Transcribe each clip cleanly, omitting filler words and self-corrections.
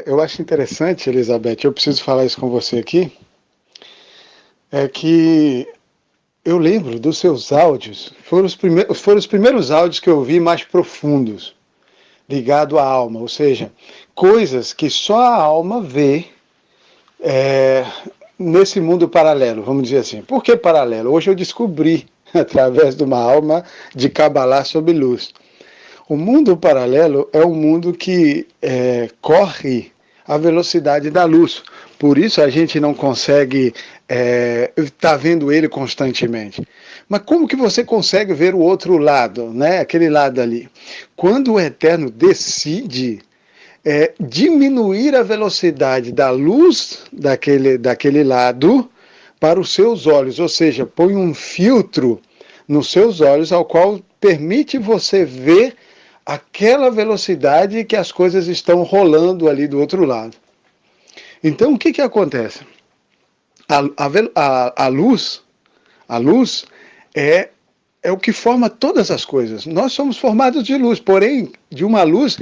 Eu acho interessante, Elizabeth, eu preciso falar isso com você aqui, é que eu lembro dos seus áudios, foram os primeiros áudios que eu vi mais profundos, ligado à alma, ou seja, coisas que só a alma vê é, nesse mundo paralelo, vamos dizer assim. Por que paralelo? Hoje eu descobri, através de uma alma de Kabbalah sob luz. O mundo paralelo é um mundo que corre a velocidade da luz. Por isso a gente não consegue estar vendo ele constantemente. Mas como que você consegue ver o outro lado, né? Aquele lado ali? Quando o Eterno decide diminuir a velocidade da luz daquele lado para os seus olhos, ou seja, põe um filtro nos seus olhos ao qual permite você ver aquela velocidade que as coisas estão rolando ali do outro lado. Então, o que acontece? A luz é o que forma todas as coisas. Nós somos formados de luz, porém, de uma luz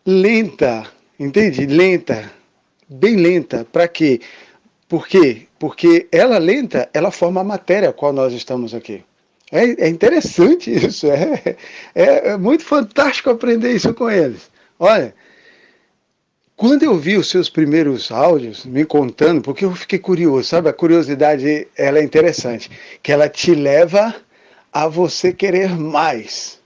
lenta, entende? Lenta, bem lenta. Para quê? Por quê? Porque ela lenta, ela forma a matéria a qual nós estamos aqui. É interessante isso, é muito fantástico aprender isso com eles. Olha, quando eu vi os seus primeiros áudios me contando, porque eu fiquei curioso, sabe? A curiosidade, ela é interessante, que ela te leva a você querer mais.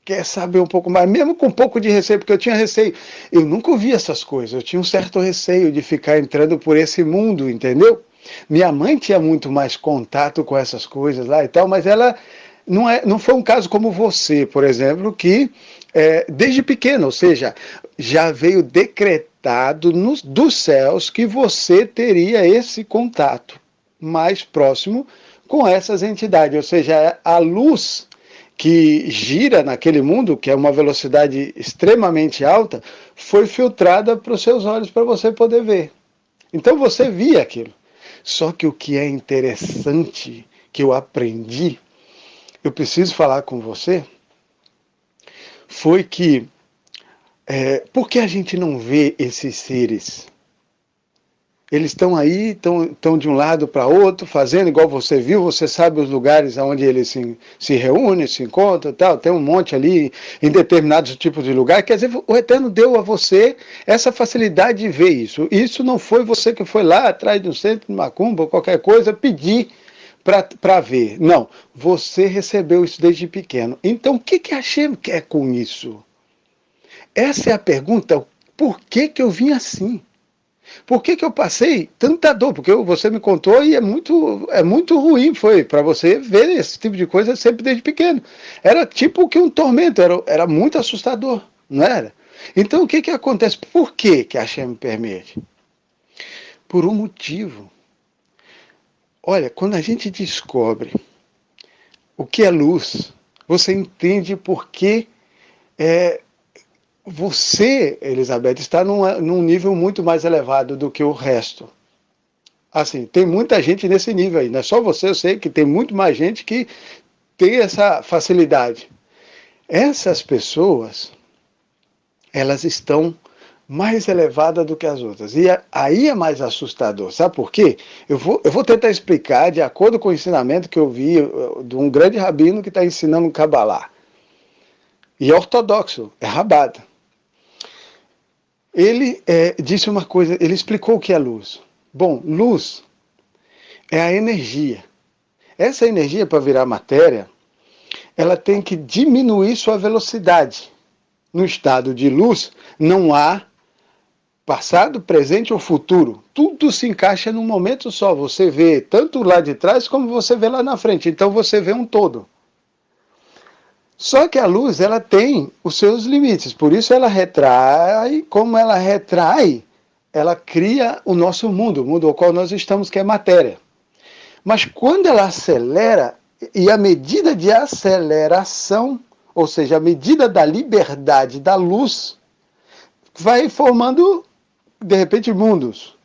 Quer saber um pouco mais, mesmo com um pouco de receio, porque eu tinha receio. Eu nunca ouvi essas coisas, eu tinha um certo receio de ficar entrando por esse mundo, entendeu? Minha mãe tinha muito mais contato com essas coisas lá e tal, mas ela não foi um caso como você, por exemplo, que desde pequeno, ou seja, já veio decretado dos céus que você teria esse contato mais próximo com essas entidades, ou seja, a luz que gira naquele mundo, que é uma velocidade extremamente alta, foi filtrada para os seus olhos para você poder ver. Então você via aquilo. Só que o que é interessante, que eu aprendi, eu preciso falar com você, foi que por que a gente não vê esses seres? Eles estão aí, estão de um lado para outro, fazendo igual você viu, você sabe os lugares onde eles se reúnem, se encontram, tal, tem um monte ali em determinados tipos de lugar. Quer dizer, o Eterno deu a você essa facilidade de ver isso. Isso não foi você que foi lá atrás de um centro de macumba ou qualquer coisa pedir para ver. Não, você recebeu isso desde pequeno. Então, o que a Hashem quer com isso? Essa é a pergunta, por que eu vim assim? Por que eu passei tanta dor? Porque você me contou e é muito ruim, foi, para você ver esse tipo de coisa sempre desde pequeno. Era tipo que um tormento, era muito assustador, não era? Então o que acontece? Por que a Hashem me permite? Por um motivo. Olha, quando a gente descobre o que é luz, você entende por que você, Elizabeth, está num nível muito mais elevado do que o resto. Assim, tem muita gente nesse nível aí, não é só você, eu sei que tem muito mais gente que tem essa facilidade. Essas pessoas, elas estão mais elevadas do que as outras. E aí é mais assustador. Sabe por quê? Eu vou tentar explicar de acordo com o ensinamento que eu vi de um grande rabino que está ensinando Kabbalah. E é ortodoxo, é rabada. Ele disse uma coisa, ele explicou o que é luz. Bom, luz é a energia. Essa energia, para virar matéria, ela tem que diminuir sua velocidade. No estado de luz, não há passado, presente ou futuro. Tudo se encaixa num momento só. Você vê tanto lá de trás como você vê lá na frente. Então você vê um todo. Só que a luz, ela tem os seus limites. Por isso ela retrai. Como ela retrai, ela cria o nosso mundo, o mundo ao qual nós estamos, que é matéria. Mas quando ela acelera, e a medida de aceleração, ou seja, a medida da liberdade da luz, vai formando, de repente, mundos.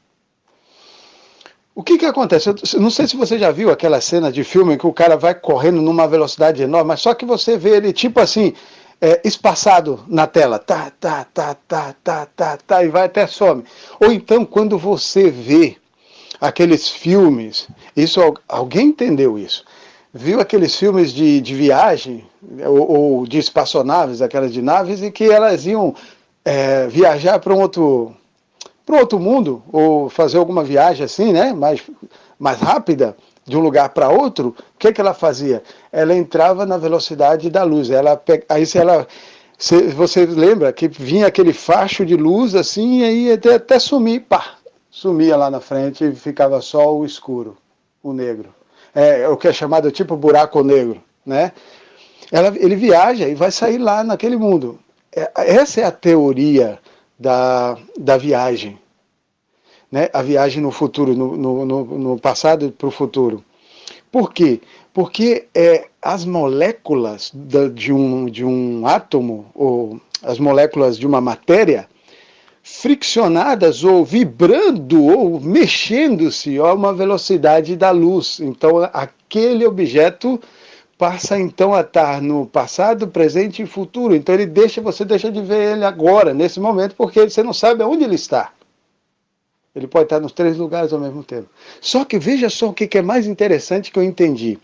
O que acontece? Eu não sei se você já viu aquela cena de filme em que o cara vai correndo numa velocidade enorme, mas só que você vê ele tipo assim, espaçado na tela, tá, e vai até some. Ou então, quando você vê aqueles filmes, isso alguém entendeu isso? Viu aqueles filmes de viagem, ou de espaçonaves, aquelas de naves, e que elas iam viajar para um outro mundo, ou fazer alguma viagem assim, né, mais rápida, de um lugar para outro. O que ela fazia? Ela entrava na velocidade da luz. Aí você lembra que vinha aquele facho de luz assim, e aí até sumir, pá, sumia lá na frente e ficava só o escuro, o negro. É o que é chamado tipo buraco negro, né? Ele viaja e vai sair lá naquele mundo. Essa é a teoria da viagem, né? A viagem no futuro, no passado para o futuro. Por quê? Porque as moléculas de um átomo, ou as moléculas de uma matéria, friccionadas ou vibrando ou mexendo-se a uma velocidade da luz. Então, aquele objeto passa então a estar no passado, presente e futuro. Então, você deixa de ver ele agora, nesse momento, porque você não sabe aonde ele está. Ele pode estar nos três lugares ao mesmo tempo. Só que veja só o que é mais interessante que eu entendi.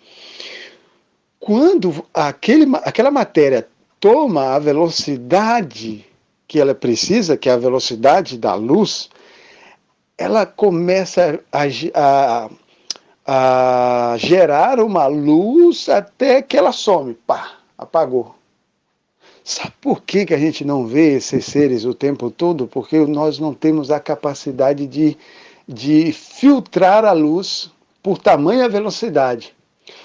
Quando aquela matéria toma a velocidade que ela precisa, que é a velocidade da luz, ela começa a gerar uma luz até que ela some. Pá, apagou. Sabe por que a gente não vê esses seres o tempo todo? Porque nós não temos a capacidade de filtrar a luz por tamanha velocidade.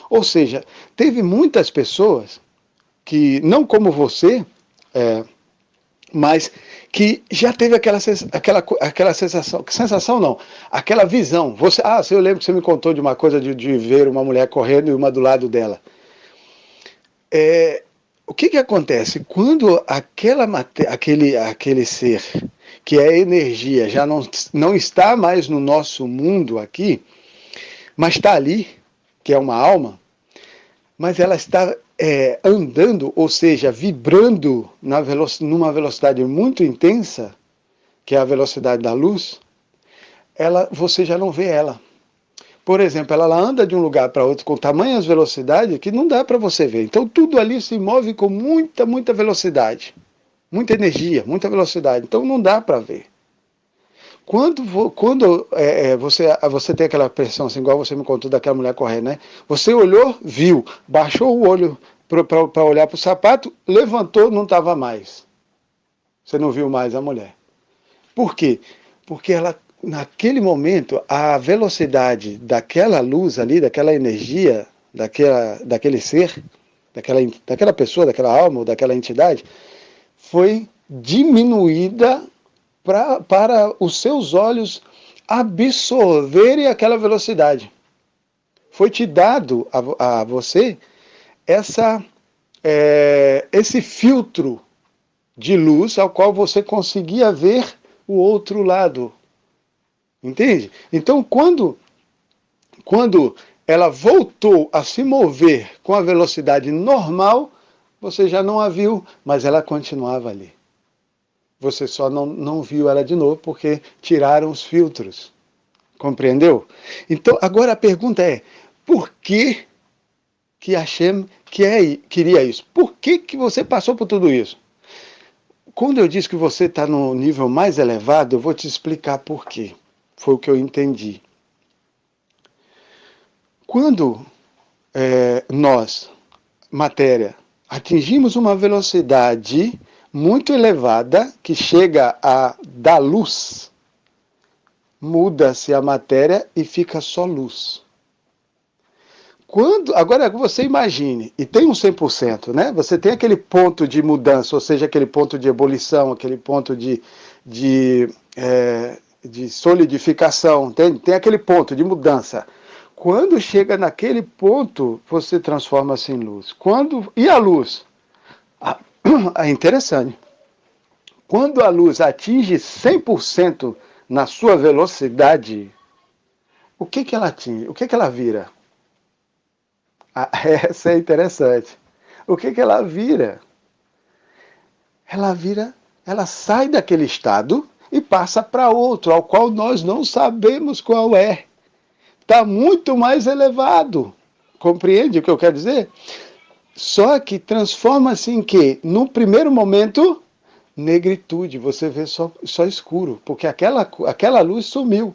Ou seja, teve muitas pessoas que, não como você, mas que já teve aquela sensação não, aquela visão. Eu lembro que você me contou de uma coisa de ver uma mulher correndo e uma do lado dela. O que acontece? Quando aquele ser, que é energia, já não está mais no nosso mundo aqui, mas está ali, que é uma alma, mas ela está andando, ou seja, vibrando numa velocidade muito intensa, que é a velocidade da luz, você já não vê ela. Por exemplo, ela anda de um lugar para outro com tamanhas velocidades que não dá para você ver. Então tudo ali se move com muita velocidade, muita energia, muita velocidade. Então não dá para ver. Quando você tem aquela pressão, assim, igual você me contou daquela mulher correndo, né? Você olhou, viu, baixou o olho para olhar para o sapato, levantou, não estava mais. Você não viu mais a mulher. Por quê? Porque naquele momento, a velocidade daquela luz ali, daquela energia, daquele ser, daquela pessoa, daquela alma ou daquela entidade, foi diminuída para os seus olhos absorverem aquela velocidade. Foi te dado a você esse filtro de luz ao qual você conseguia ver o outro lado. Entende? Então, quando ela voltou a se mover com a velocidade normal, você já não a viu, mas ela continuava ali. Você só não viu ela de novo porque tiraram os filtros. Compreendeu? Então, agora a pergunta é, por que Hashem queria isso? Por que você passou por tudo isso? Quando eu disse que você está no nível mais elevado, eu vou te explicar por quê. Foi o que eu entendi. Quando nós, matéria, atingimos uma velocidade muito elevada, que chega a dar luz, muda-se a matéria e fica só luz. Agora você imagine, e tem um 100%, né? Você tem aquele ponto de mudança, ou seja, aquele ponto de ebulição, aquele ponto de solidificação, tem aquele ponto de mudança. Quando chega naquele ponto, você transforma-se em luz. E a luz? É interessante. Quando a luz atinge 100% na sua velocidade, o que ela atinge? O que ela vira? Essa é interessante. O que ela vira? ela sai daquele estado e passa para outro, ao qual nós não sabemos qual é. Está muito mais elevado. Compreende o que eu quero dizer? Só que transforma-se em quê? No primeiro momento, negritude. Você vê só escuro, porque aquela luz sumiu.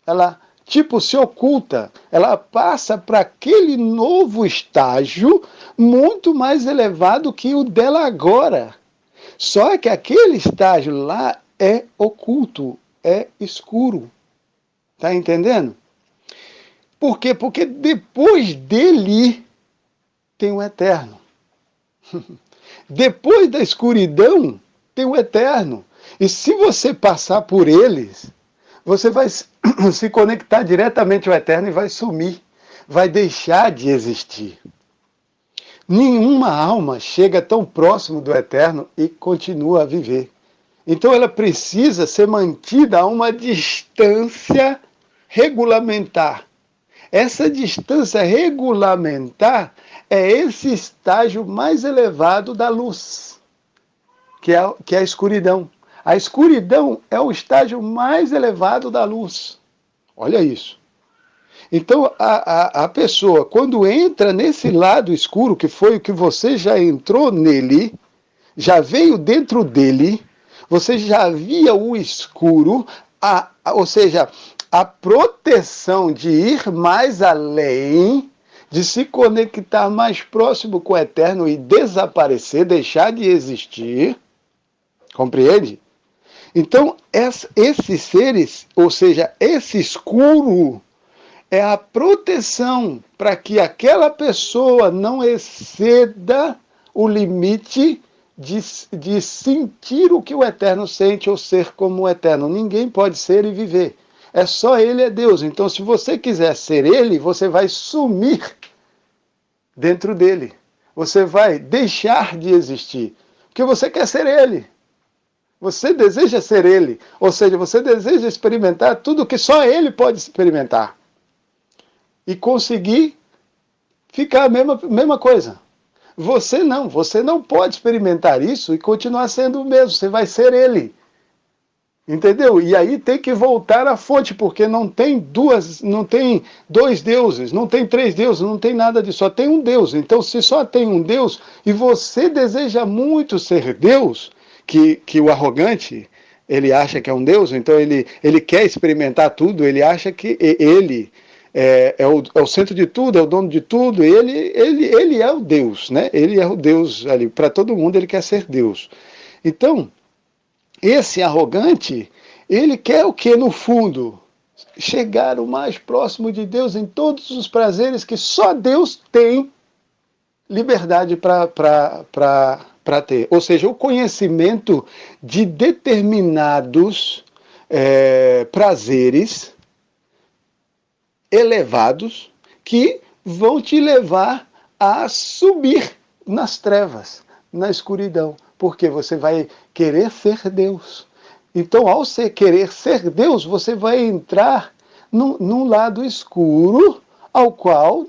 Ela, tipo, se oculta. Ela passa para aquele novo estágio muito mais elevado que o dela agora. Só que aquele estágio lá é oculto, é escuro. Tá entendendo? Por quê? Porque depois dele tem o eterno. Depois da escuridão tem o eterno. E se você passar por eles, você vai se conectar diretamente ao eterno e vai sumir, vai deixar de existir. Nenhuma alma chega tão próximo do eterno e continua a viver. Então ela precisa ser mantida a uma distância regulamentar. Essa distância regulamentar é esse estágio mais elevado da luz, que é a escuridão. A escuridão é o estágio mais elevado da luz. Olha isso. Então, a pessoa, quando entra nesse lado escuro, que foi o que você já entrou nele, já veio dentro dele, você já via o escuro, ou seja, a proteção de ir mais além, de se conectar mais próximo com o eterno e desaparecer, deixar de existir. Compreende? Então, esses seres, ou seja, esse escuro, é a proteção para que aquela pessoa não exceda o limite de sentir o que o eterno sente ou ser como o eterno. Ninguém pode ser e viver. É só ele é Deus. Então, se você quiser ser ele, você vai sumir dentro dele. Você vai deixar de existir. Porque você quer ser ele. Você deseja ser ele. Ou seja, você deseja experimentar tudo que só ele pode experimentar. E conseguir ficar a mesma coisa. Você não pode experimentar isso e continuar sendo o mesmo. Você vai ser ele. Entendeu? E aí tem que voltar à fonte, porque não tem dois deuses, não tem três deuses, não tem nada disso, só tem um Deus. Então, se só tem um Deus e você deseja muito ser Deus, que o arrogante, ele acha que é um Deus, então ele quer experimentar tudo, ele acha que ele é o centro de tudo, é o dono de tudo, ele é o Deus, né? Ele é o Deus ali, para todo mundo ele quer ser Deus. Então, esse arrogante, ele quer o que no fundo? Chegar o mais próximo de Deus em todos os prazeres que só Deus tem liberdade para ter. Ou seja, o conhecimento de determinados prazeres elevados que vão te levar a subir nas trevas, na escuridão. Porque você vai querer ser Deus. Então, ao querer ser Deus, você vai entrar num lado escuro, ao qual,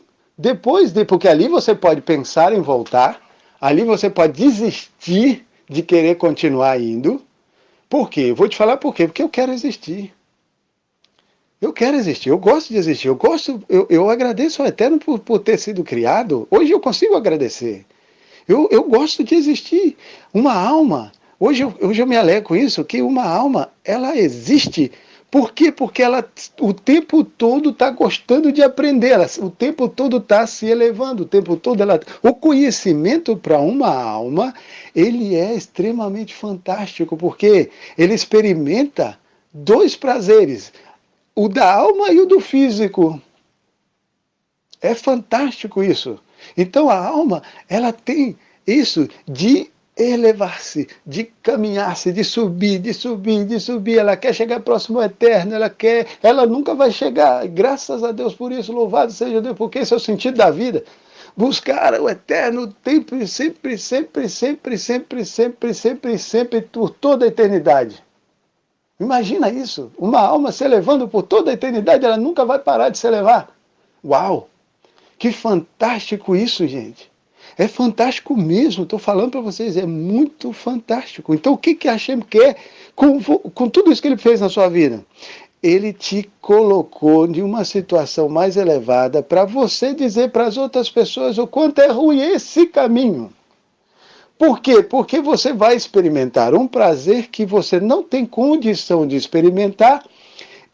porque ali você pode pensar em voltar, ali você pode desistir de querer continuar indo. Por quê? Vou te falar por quê. Porque eu quero existir. Eu quero existir, eu gosto de existir, eu agradeço ao Eterno por ter sido criado. Hoje eu consigo agradecer. Eu gosto de existir. Uma alma, hoje eu me alegro com isso, que uma alma, ela existe. Por quê? Porque ela o tempo todo está gostando de aprender, o tempo todo está se elevando, o tempo todo o conhecimento para uma alma, ele é extremamente fantástico, porque ele experimenta dois prazeres, o da alma e o do físico. É fantástico isso. Então a alma, ela tem isso de elevar-se, de caminhar-se, de subir, de subir, de subir. Ela quer chegar próximo ao eterno, ela nunca vai chegar. Graças a Deus por isso, louvado seja Deus, porque esse é o sentido da vida. Buscar o eterno sempre, sempre, sempre, sempre, sempre, sempre, sempre, sempre, por toda a eternidade. Imagina isso, uma alma se elevando por toda a eternidade, ela nunca vai parar de se elevar. Uau! Que fantástico isso, gente. É fantástico mesmo, estou falando para vocês, é muito fantástico. Então o que que Hashem quer com tudo isso que ele fez na sua vida? Ele te colocou em uma situação mais elevada para você dizer para as outras pessoas o quanto é ruim esse caminho. Por quê? Porque você vai experimentar um prazer que você não tem condição de experimentar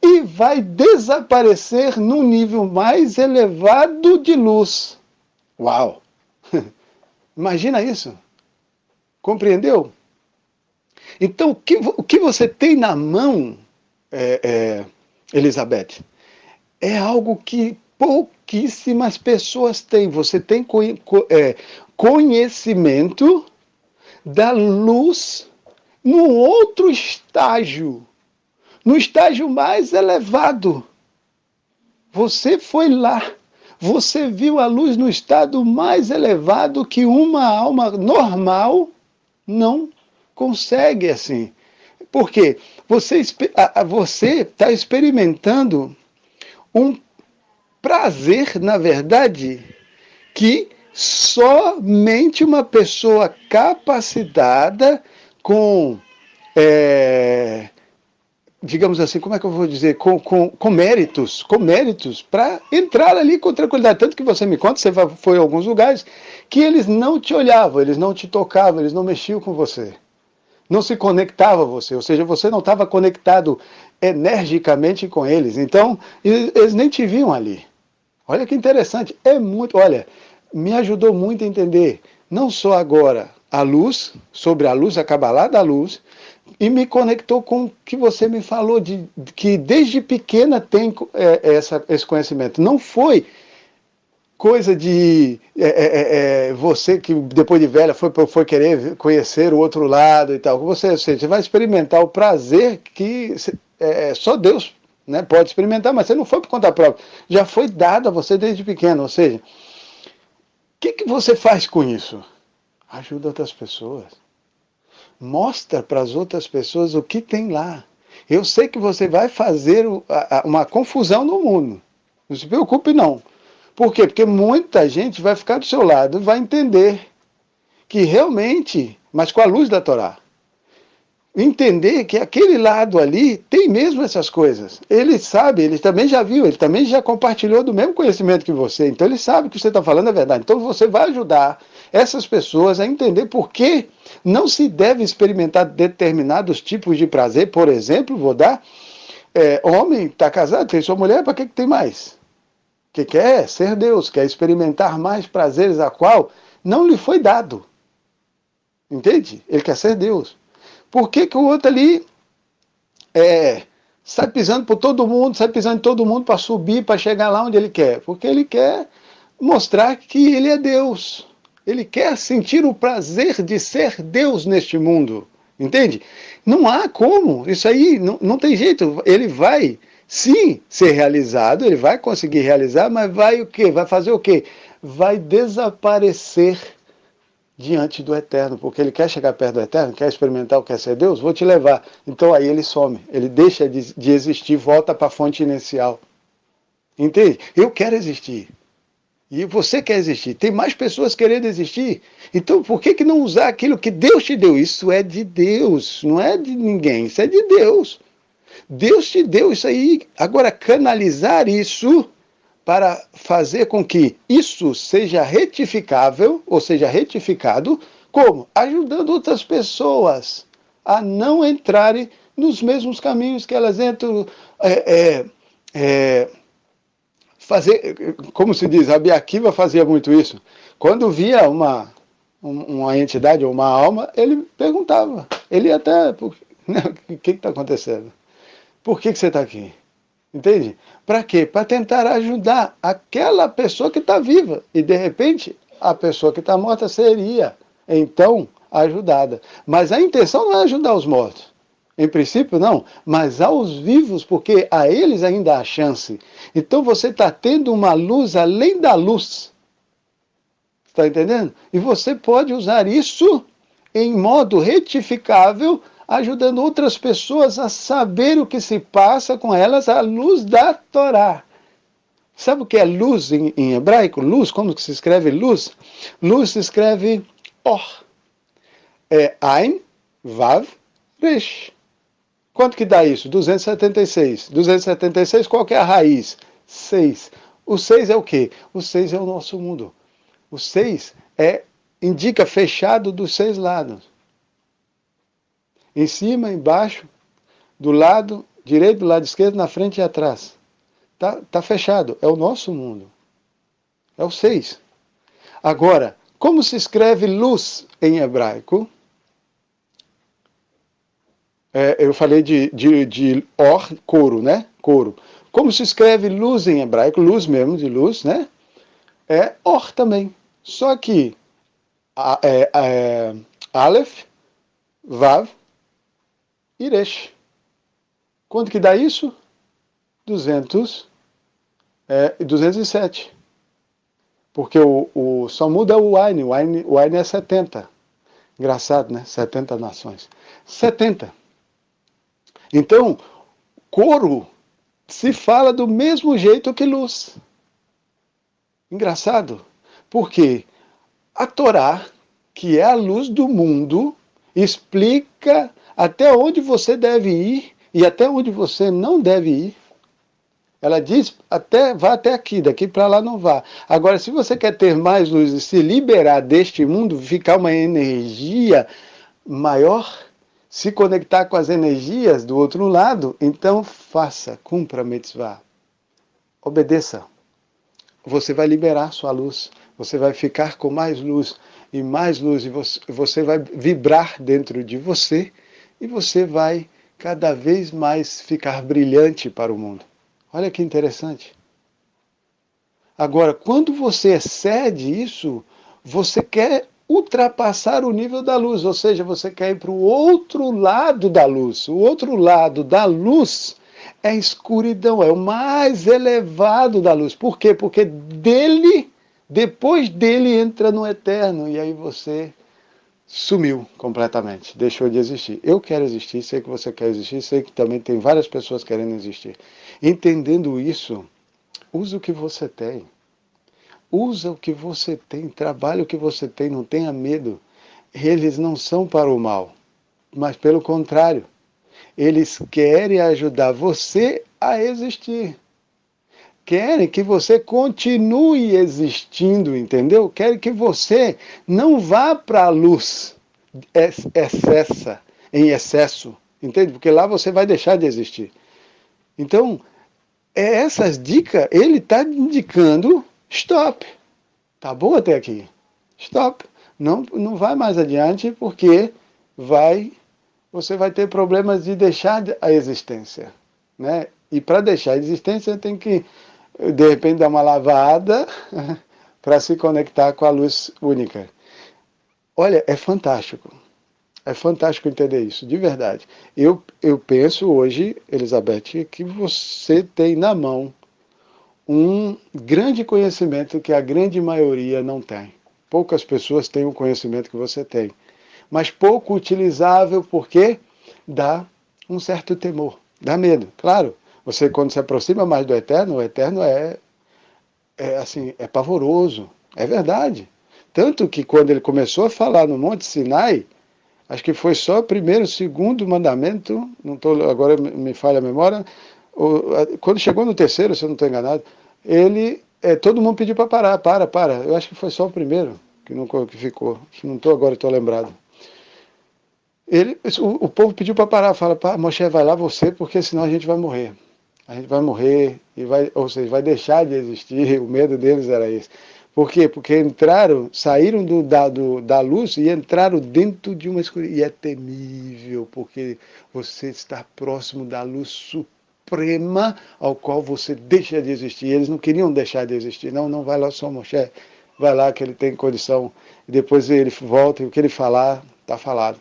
e vai desaparecer num nível mais elevado de luz. Uau! Imagina isso. Compreendeu? Então, o que você tem na mão, Elizabeth, é algo que pouquíssimas pessoas têm. Você tem conhecimento da luz num outro estágio, no estágio mais elevado. Você foi lá. Você viu a luz no estado mais elevado que uma alma normal não consegue assim. Por quê? Você está experimentando um prazer, na verdade, que somente uma pessoa capacitada com, digamos assim, como é que eu vou dizer, com méritos para entrar ali com tranquilidade. Tanto que você me conta, você foi a alguns lugares que eles não te olhavam, eles não te tocavam, eles não mexiam com você, não se conectavam a você, ou seja, você não estava conectado energicamente com eles, então eles nem te viam ali. Olha que interessante, olha, me ajudou muito a entender, não só agora a luz, sobre a luz, a Cabalá da luz, e me conectou com o que você me falou, que desde pequena tem esse conhecimento. Não foi coisa de você que depois de velha foi querer conhecer o outro lado e tal. Você vai experimentar o prazer que só Deus, né, pode experimentar, mas você não foi por conta própria. Já foi dado a você desde pequeno. Ou seja, o que você faz com isso? Ajuda outras pessoas. Mostra para as outras pessoas o que tem lá. Eu sei que você vai fazer uma confusão no mundo. Não se preocupe, não. Por quê? Porque muita gente vai ficar do seu lado e vai entender que realmente, mas com a luz da Torá, entender que aquele lado ali tem mesmo essas coisas. Ele sabe, ele também já viu, ele também já compartilhou do mesmo conhecimento que você. Então ele sabe que o que você está falando é verdade. Então você vai ajudar essas pessoas a entender por que não se deve experimentar determinados tipos de prazer. Por exemplo, vou dar, homem está casado, tem sua mulher, para que tem mais? Que quer ser Deus, quer experimentar mais prazeres a qual não lhe foi dado. Entende? Ele quer ser Deus. Por que o outro ali sai pisando por todo mundo, sai pisando em todo mundo para subir, para chegar lá onde ele quer? Porque ele quer mostrar que ele é Deus. Ele quer sentir o prazer de ser Deus neste mundo. Entende? Não há como. Isso aí não tem jeito. Ele vai, sim, ser realizado, ele vai conseguir realizar, mas vai o quê? Vai fazer o quê? Vai desaparecer diante do Eterno, porque ele quer chegar perto do Eterno, quer experimentar o que é ser Deus, vou te levar. Então aí ele some, ele deixa de existir, volta para a fonte inicial. Entende? Eu quero existir. E você quer existir. Tem mais pessoas querendo existir. Então por que não usar aquilo que Deus te deu? Isso é de Deus, não é de ninguém, isso é de Deus. Deus te deu isso aí. Agora, canalizar isso para fazer com que isso seja retificável, ou seja, retificado, como? Ajudando outras pessoas a não entrarem nos mesmos caminhos que elas entram, fazer, como se diz, Rabi Akiva fazia muito isso. Quando via uma entidade ou uma alma, ele perguntava, ele até, o que está acontecendo? Por que você está aqui? Entende? Para quê? Para tentar ajudar aquela pessoa que está viva. E, de repente, a pessoa que está morta seria, então, ajudada. Mas a intenção não é ajudar os mortos. Em princípio, não. Mas aos vivos, porque a eles ainda há chance. Então, você está tendo uma luz além da luz. Está entendendo? E você pode usar isso em modo retificável, ajudando outras pessoas a saber o que se passa com elas à luz da Torá. Sabe o que é luz em hebraico? Luz, como que se escreve luz? Luz se escreve or. É Ain, Vav, Resh. Quanto que dá isso? 276. 276, qual que é a raiz? 6. O 6 é o quê? O 6 é o nosso mundo. O 6 indica fechado dos 6 lados. Em cima, embaixo, do lado direito, do lado esquerdo, na frente e atrás. Tá fechado. É o nosso mundo. É o 6. Agora, como se escreve luz em hebraico? Eu falei de or, coro, né? Coro. Como se escreve luz em hebraico? Luz mesmo, de luz, né? É or também. Só que Aleph, Vav e Resh. Quanto que dá isso? 207. Porque só muda o Ain. O Ain é 70. Engraçado, né? 70 nações. 70. Então, coro se fala do mesmo jeito que luz. Engraçado. Porque a Torá, que é a luz do mundo, explica até onde você deve ir e até onde você não deve ir. Ela diz, vá até aqui, daqui para lá não vá. Agora, se você quer ter mais luz e se liberar deste mundo, ficar uma energia maior, se conectar com as energias do outro lado, então faça, cumpra a mitzvah. Obedeça. Você vai liberar sua luz. Você vai ficar com mais luz, e você vai vibrar dentro de você, e você vai cada vez mais ficar brilhante para o mundo. Olha que interessante. Agora, quando você excede isso, você quer ultrapassar o nível da luz, ou seja, você quer ir para o outro lado da luz. O outro lado da luz é a escuridão, é o mais elevado da luz. Por quê? Porque depois dele entra no eterno, e aí você sumiu completamente, deixou de existir. Eu quero existir, sei que você quer existir, sei que também tem várias pessoas querendo existir. Entendendo isso, use o que você tem. Usa o que você tem, trabalhe o que você tem, não tenha medo. Eles não são para o mal, mas pelo contrário, eles querem ajudar você a existir. Querem que você continue existindo, entendeu? Querem que você não vá para a luz em excesso, entende? Porque lá você vai deixar de existir. Então, essas dicas, ele está indicando stop. Tá bom até aqui? Stop. Não vai mais adiante, porque você vai ter problemas de deixar a existência, né? E para deixar a existência tem que, de repente, dar uma lavada para se conectar com a luz única. Olha, é fantástico. É fantástico entender isso, de verdade. Eu penso hoje, Elizabeth, que você tem na mão um grande conhecimento que a grande maioria não tem. Poucas pessoas têm o conhecimento que você tem. Mas pouco utilizável porque dá um certo temor, dá medo. Claro, você quando se aproxima mais do Eterno, o Eterno é pavoroso, é verdade. Tanto que quando ele começou a falar no Monte Sinai, acho que foi só o primeiro, segundo mandamento, agora me falha a memória, quando chegou no terceiro, se eu não estou enganado, todo mundo pediu para parar, para. Eu acho que foi só o primeiro que ficou, agora estou lembrado. O povo pediu para parar, fala, Moshe, vai lá você, porque senão a gente vai morrer. A gente vai morrer, ou seja, vai deixar de existir. O medo deles era esse. Por quê? Porque saíram da luz e entraram dentro de uma escuridão. E é temível, porque você está próximo da luz suprema ao qual você deixa de existir. Eles não queriam deixar de existir. Não vai lá só Moshe, vai lá que ele tem condição. E depois ele volta e o que ele falar, está falado.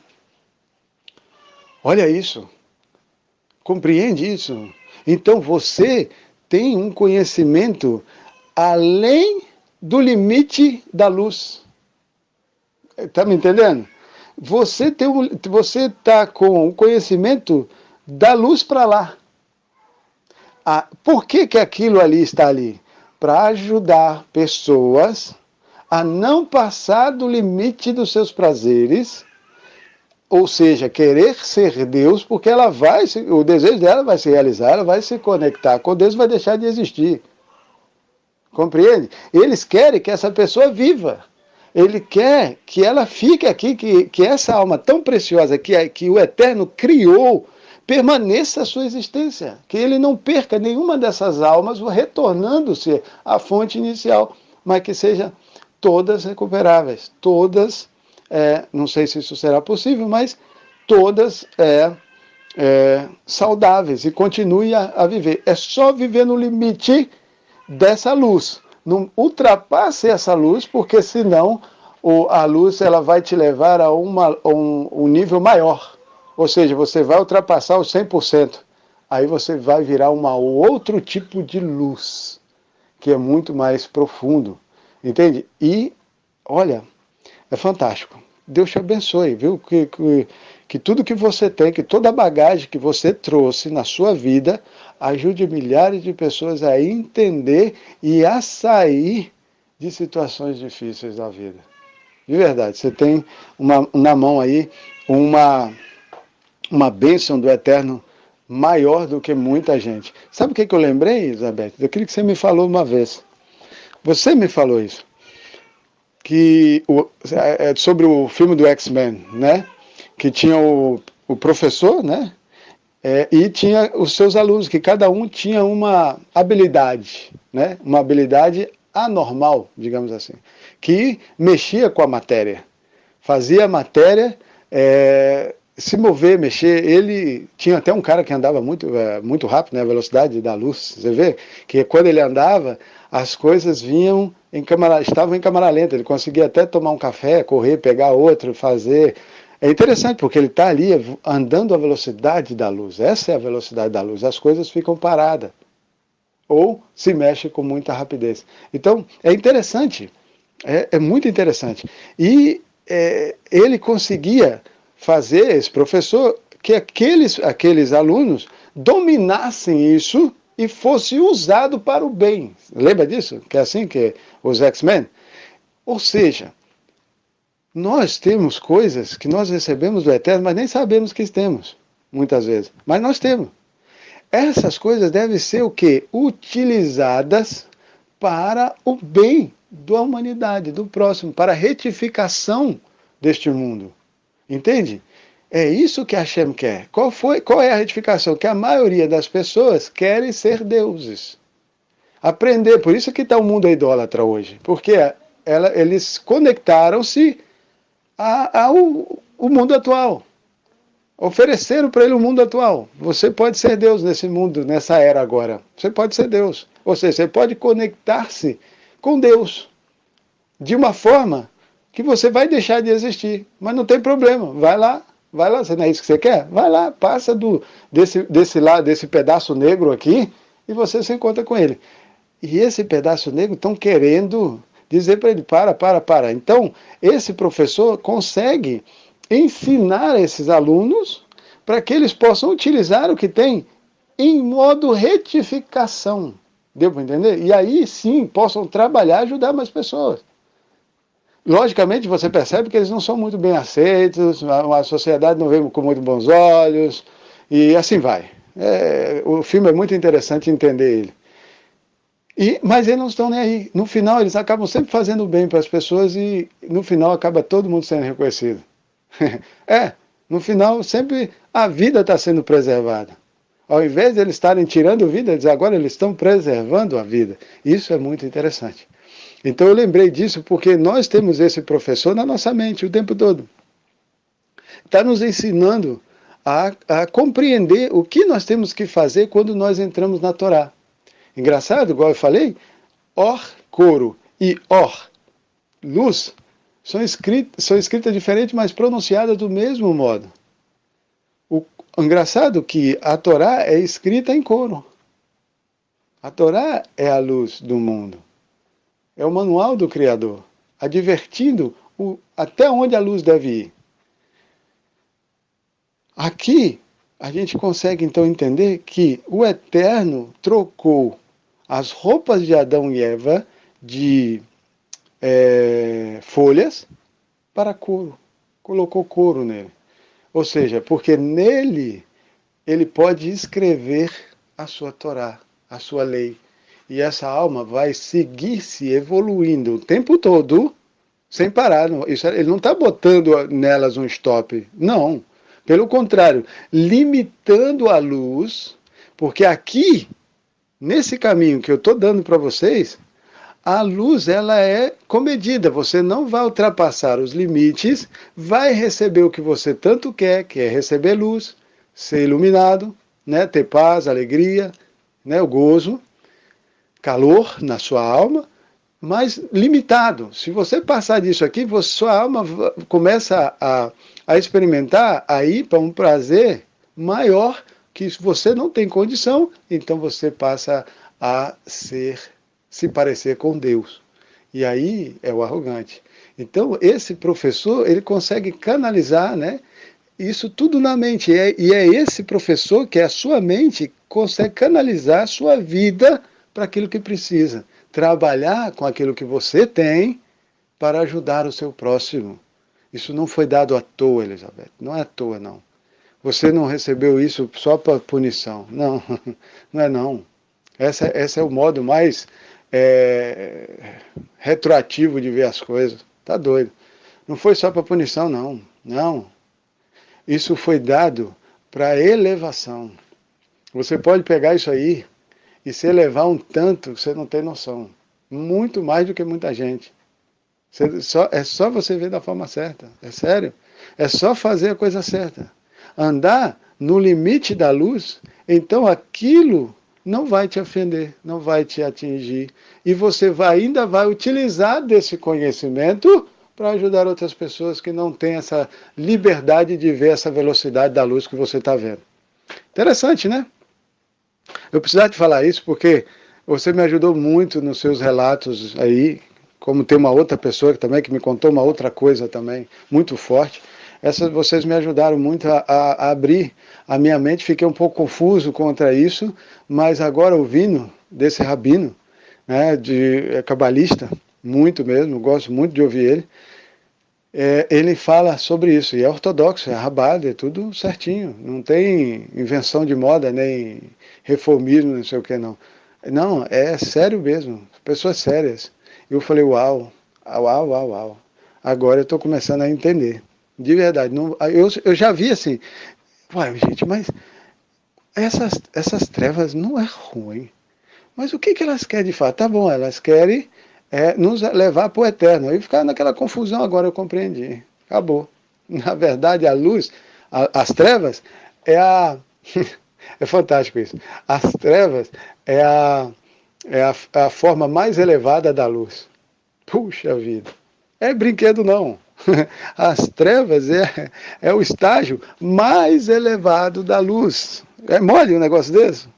Olha isso. Compreende isso? Então você tem um conhecimento além do limite da luz. Está me entendendo? Você está com o conhecimento da luz para lá. Por que aquilo ali está ali? para ajudar pessoas a não passar do limite dos seus prazeres, ou seja, querer ser Deus, porque ela vai, o desejo dela vai se realizar, ela vai se conectar com Deus e vai deixar de existir. Compreende? Eles querem que essa pessoa viva. Ele quer que ela fique aqui, que essa alma tão preciosa que o Eterno criou, permaneça a sua existência. Que ele não perca nenhuma dessas almas, retornando-se à fonte inicial, mas que sejam todas recuperáveis, todas, não sei se isso será possível, mas todas saudáveis e continue a viver. É só viver no limite dessa luz. Não ultrapasse essa luz, porque senão a luz ela vai te levar a um nível maior. Ou seja, você vai ultrapassar os 100%. Aí você vai virar outro tipo de luz, que é muito mais profundo. Entende? E, olha, é fantástico. Deus te abençoe, viu? Que tudo que você tem, que toda a bagagem que você trouxe na sua vida, ajude milhares de pessoas a entender e a sair de situações difíceis da vida. De verdade, você tem na mão aí uma bênção do Eterno maior do que muita gente. Sabe o que eu lembrei, Elizabeth? Daquilo que você me falou uma vez. Você me falou isso. Sobre o filme do X-Men, né? Que tinha o professor, né? E tinha os seus alunos, que cada um tinha uma habilidade, né? Uma habilidade anormal, digamos assim, que mexia com a matéria, fazia a matéria se mover, mexer. Ele tinha até um cara que andava muito rápido, né? A velocidade da luz, você vê que quando ele andava, as coisas estavam em câmera lenta, ele conseguia até tomar um café, correr, pegar outro, fazer. É interessante, porque ele está ali andando à velocidade da luz. Essa é a velocidade da luz. As coisas ficam paradas. Ou se mexem com muita rapidez. Então, é interessante. É muito interessante. E ele conseguia fazer, esse professor, que aqueles alunos dominassem isso e fosse usado para o bem. Lembra disso? Que é assim que os X-Men? Ou seja, nós temos coisas que nós recebemos do Eterno, mas nem sabemos que temos, muitas vezes. Mas nós temos. Essas coisas devem ser o quê? Utilizadas para o bem da humanidade, do próximo, para a retificação deste mundo. Entende? É isso que Hashem quer. Qual é a retificação? Que a maioria das pessoas querem ser deuses. Aprender, por isso que está o mundo idólatra hoje. Porque eles conectaram-se ao mundo atual. Ofereceram para ele o mundo atual. Você pode ser Deus nesse mundo, nessa era agora. Você pode ser Deus. Ou seja, você pode conectar-se com Deus de uma forma que você vai deixar de existir. Mas não tem problema. Vai lá, se não é isso que você quer? Vai lá, passa desse pedaço negro aqui e você se encontra com ele. E esse pedaço negro estão querendo dizer para ele, para. Então, esse professor consegue ensinar esses alunos para que eles possam utilizar o que tem em modo retificação. Deu para entender? E aí sim possam trabalhar e ajudar mais pessoas. Logicamente você percebe que eles não são muito bem aceitos, a sociedade não vê com muito bons olhos, e assim vai. O filme é muito interessante entender ele. Mas eles não estão nem aí. No final eles acabam sempre fazendo bem para as pessoas e no final acaba todo mundo sendo reconhecido. No final sempre a vida está sendo preservada. Ao invés de eles estarem tirando vida, agora eles estão preservando a vida. Isso é muito interessante. Então eu lembrei disso porque nós temos esse professor na nossa mente o tempo todo. Está nos ensinando a compreender o que nós temos que fazer quando nós entramos na Torá. Engraçado, igual eu falei, Or, coro, e Or, luz, são escritas diferentes, mas pronunciadas do mesmo modo. O engraçado que a Torá é escrita em coro. A Torá é a luz do mundo. É o manual do Criador, advertindo até onde a luz deve ir. Aqui, a gente consegue então entender que o Eterno trocou as roupas de Adão e Eva de folhas para couro. Colocou couro nele. Ou seja, porque nele ele pode escrever a sua Torá, a sua lei. E essa alma vai seguir se evoluindo o tempo todo, sem parar. Ele não está botando nelas um stop. Não. Pelo contrário, limitando a luz, porque aqui, nesse caminho que eu estou dando para vocês, a luz ela é comedida, você não vai ultrapassar os limites, vai receber o que você tanto quer, que é receber luz, ser iluminado, né, ter paz, alegria, né, o gozo, calor na sua alma, mas limitado. Se você passar disso aqui, sua alma começa a experimentar, a ir para um prazer maior que você não tem condição, então você passa a se parecer com Deus. E aí é o arrogante. Então, esse professor, ele consegue canalizar, né, isso tudo na mente. E é esse professor que é a sua mente consegue canalizar a sua vida para aquilo que precisa. Trabalhar com aquilo que você tem para ajudar o seu próximo. Isso não foi dado à toa, Elizabeth. Não é à toa, não. Você não recebeu isso só para punição. Não, não é não. Esse é o modo mais retroativo de ver as coisas. Tá doido. Não foi só para punição, não. Não. Isso foi dado para elevação. Você pode pegar isso aí e se elevar um tanto, você não tem noção. Muito mais do que muita gente. É só você ver da forma certa. É sério. É só fazer a coisa certa. Andar no limite da luz, então aquilo não vai te ofender, não vai te atingir. E você ainda vai utilizar desse conhecimento para ajudar outras pessoas que não têm essa liberdade de ver essa velocidade da luz que você está vendo. Interessante, né? Eu precisava te falar isso porque você me ajudou muito nos seus relatos aí, como tem uma outra pessoa que me contou uma outra coisa também, muito forte. Vocês me ajudaram muito a abrir a minha mente, fiquei um pouco confuso contra isso, mas agora ouvindo desse rabino, né, cabalista, muito mesmo, gosto muito de ouvir ele, ele fala sobre isso, e é ortodoxo, é rabado, é tudo certinho, não tem invenção de moda, nem reformismo, não sei o que não. Não, é sério mesmo, pessoas sérias. Eu falei, uau, uau, uau, uau. Agora eu estou começando a entender. De verdade. Não, eu já vi assim, uai, gente, mas essas trevas não é ruim. Mas o que elas querem de fato? Tá bom, elas querem nos levar para o eterno. Aí ficar naquela confusão, agora eu compreendi. Acabou. Na verdade, a luz, as trevas, é fantástico isso. As trevas é a forma mais elevada da luz. Puxa vida. É brinquedo não. As trevas é o estágio mais elevado da luz. É mole um negócio desse?